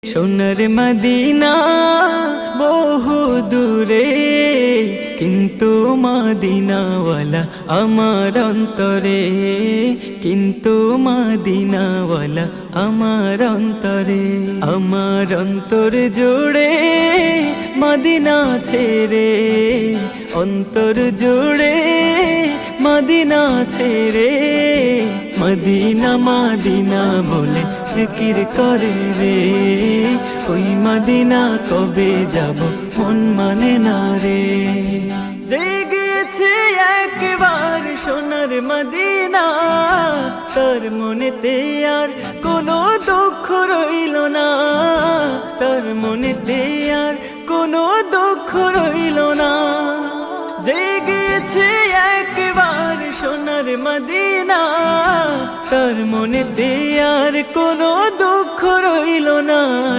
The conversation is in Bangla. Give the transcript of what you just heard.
সোনার মদিনা বহু দূরে, কিন্তু মদিনাওয়ালা আমার অন্তরে, কিন্তু মদিনাওয়ালা আমার অন্তরে। আমার অন্তর জুড়ে মদিনা ছেড়ে, অন্তর জুড়ে মদিনা ছেড়ে, মদিনা মদিনা বলে জিকির করে রে। ওই মদিনা কবে যাব মন মানে না রে। জেগেছে একবার সোনার মদিনা, তার মনেতে আর কোনো দুঃখ রইল না, তার মনেতে আর কোনো দুঃখ রইল না। জেগেছে একবার সোনার মদিনা, তার মনেতে আর কোনো দুঃখ রইল না।